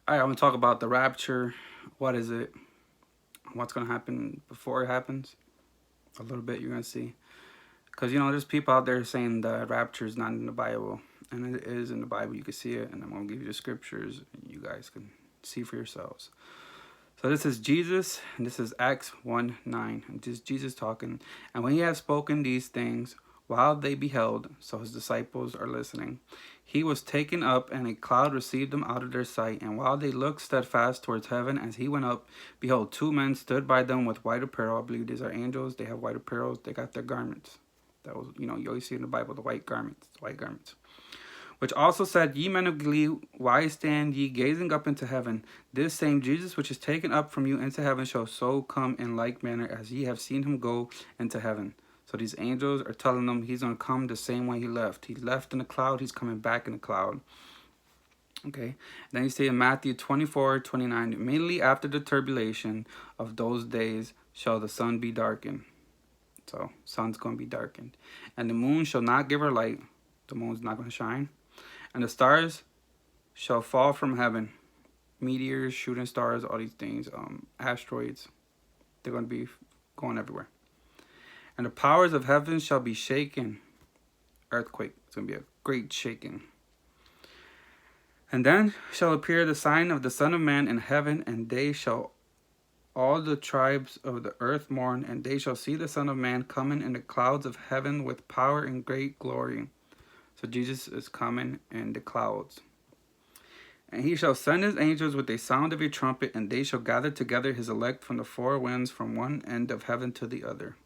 All right, I'm gonna talk about the rapture. What is it? What's gonna happen before it happens? A little bit, you're gonna see. Because there's people out there saying the rapture is not in the Bible, and it is in the Bible. You can see it, and I'm gonna give you the scriptures, and you guys can see for yourselves. So this is Jesus, and this is Acts 1:9. And this is Jesus talking. And when he had spoken these things, while they beheld, so his disciples are listening, he was taken up, and a cloud received him out of their sight. And while they looked steadfast towards heaven as he went up, behold, two men stood by them with white apparel. I believe these are angels. They have white apparel. They got their garments. That was, you always see in the Bible, the white garments. The white garments. Which also said, Ye men of Galilee, why stand ye gazing up into heaven? This same Jesus which is taken up from you into heaven shall so come in like manner as ye have seen him go into heaven. So these angels are telling them he's going to come the same way he left. He left in a cloud. He's coming back in a cloud. Okay. Then you see in Matthew 24:29, immediately after the tribulation of those days shall the sun be darkened. So sun's going to be darkened. And the moon shall not give her light. The moon's not going to shine. And the stars shall fall from heaven. Meteors, shooting stars, all these things, asteroids. They're going to be going everywhere. And the powers of heaven shall be shaken. Earthquake. It's going to be a great shaking. And then shall appear the sign of the Son of Man in heaven, and they shall all the tribes of the earth mourn, and they shall see the Son of Man coming in the clouds of heaven with power and great glory. So Jesus is coming in the clouds. And he shall send his angels with a sound of a trumpet, and they shall gather together his elect from the four winds, from one end of heaven to the other.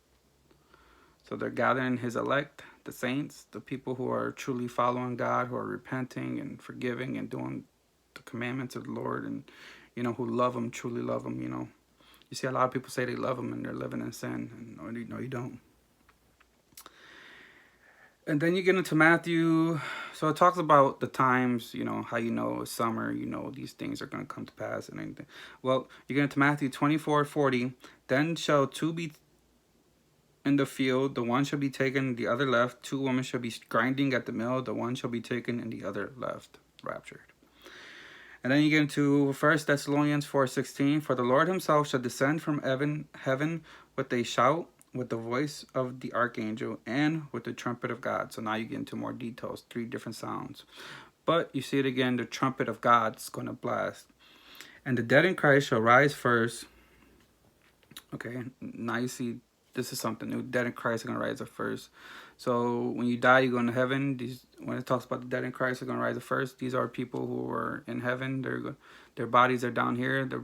So they're gathering his elect, the saints, the people who are truly following God, who are repenting and forgiving and doing the commandments of the Lord, and who love him, truly love him. You see a lot of people say they love him and they're living in sin, and no, you don't. And then you get into Matthew. So it talks about the times, how it's summer, these things are going to come to pass and anything. Well, you get into Matthew 24:40. Then shall two be in the field, the one shall be taken, the other left. Two women shall be grinding at the mill, the one shall be taken and the other left. Raptured. And then you get into 1 Thessalonians 4:16. For the Lord himself shall descend from heaven with a shout, with the voice of the archangel, and with the trumpet of God. So now you get into more details, 3 different sounds. But you see it again, the trumpet of God's going to blast. And the dead in Christ shall rise first. Okay, now you see this is something new. Dead in Christ are going to rise up first. So when you die, you go into heaven. When it talks about the dead in Christ are going to rise up first, these are people who are in heaven. Their bodies are down here. Their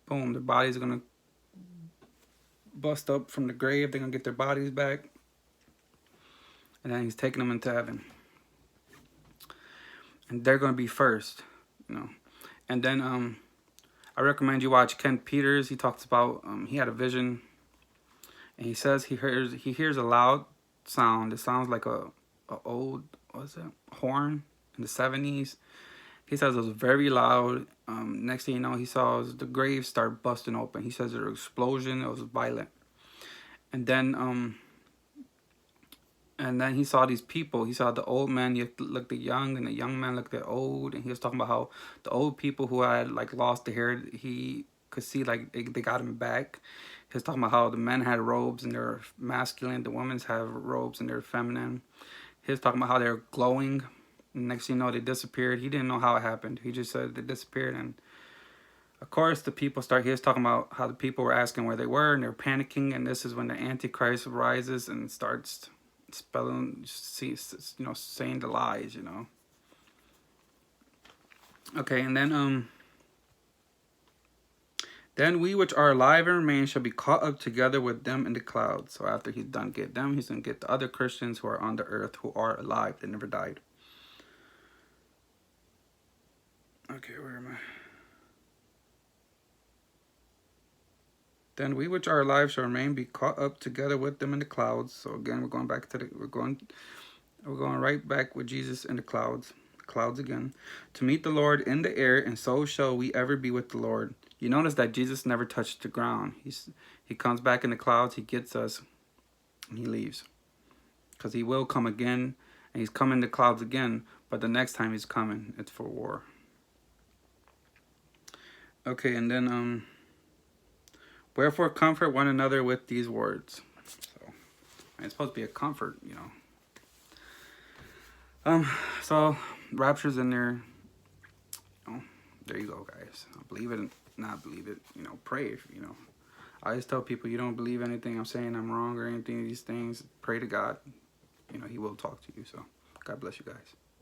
bodies are going to bust up from the grave. They're going to get their bodies back. And then he's taking them into heaven. And they're going to be first, And then I recommend you watch Ken Peters. He talks about, he had a vision. And he says he hears a loud sound. It sounds like a old, horn in the 70s. He says it was very loud. Next thing you know, he saw the grave start busting open. He says there was an explosion. It was violent. And then he saw these people. He saw the old man looked the young, and the young man looked the old. And he was talking about how the old people who had lost their hair, he could see they got him back. He was talking about how the men had robes and they're masculine. The women have robes and they're feminine. He was talking about how they're glowing. Next thing you know, they disappeared. He didn't know how it happened. He just said they disappeared. And of course, the people he was talking about how the people were asking where they were and they were panicking. And this is when the Antichrist rises and starts saying the lies, Okay, and then we which are alive and remain shall be caught up together with them in the clouds. So after he's done get them, he's going to get the other Christians who are on the earth who are alive. They never died. Okay, where am I? Then we which are alive shall remain, be caught up together with them in the clouds. So again, we're going back to we're going right back with Jesus in the clouds again, to meet the Lord in the air, and so shall we ever be with the Lord. You notice that Jesus never touched the ground. He comes back in the clouds, he gets us, and he leaves. Because he will come again, and he's coming in the clouds again, but the next time he's coming, it's for war. Okay, and then wherefore comfort one another with these words. So it's supposed to be a comfort, you know. So rapture's in there. Oh, there you go, guys. Believe it, not believe it. You know, pray. If, you know, I always tell people, you don't believe anything I'm saying, I'm wrong or anything of these things. Pray to God. You know, He will talk to you. So God bless you guys.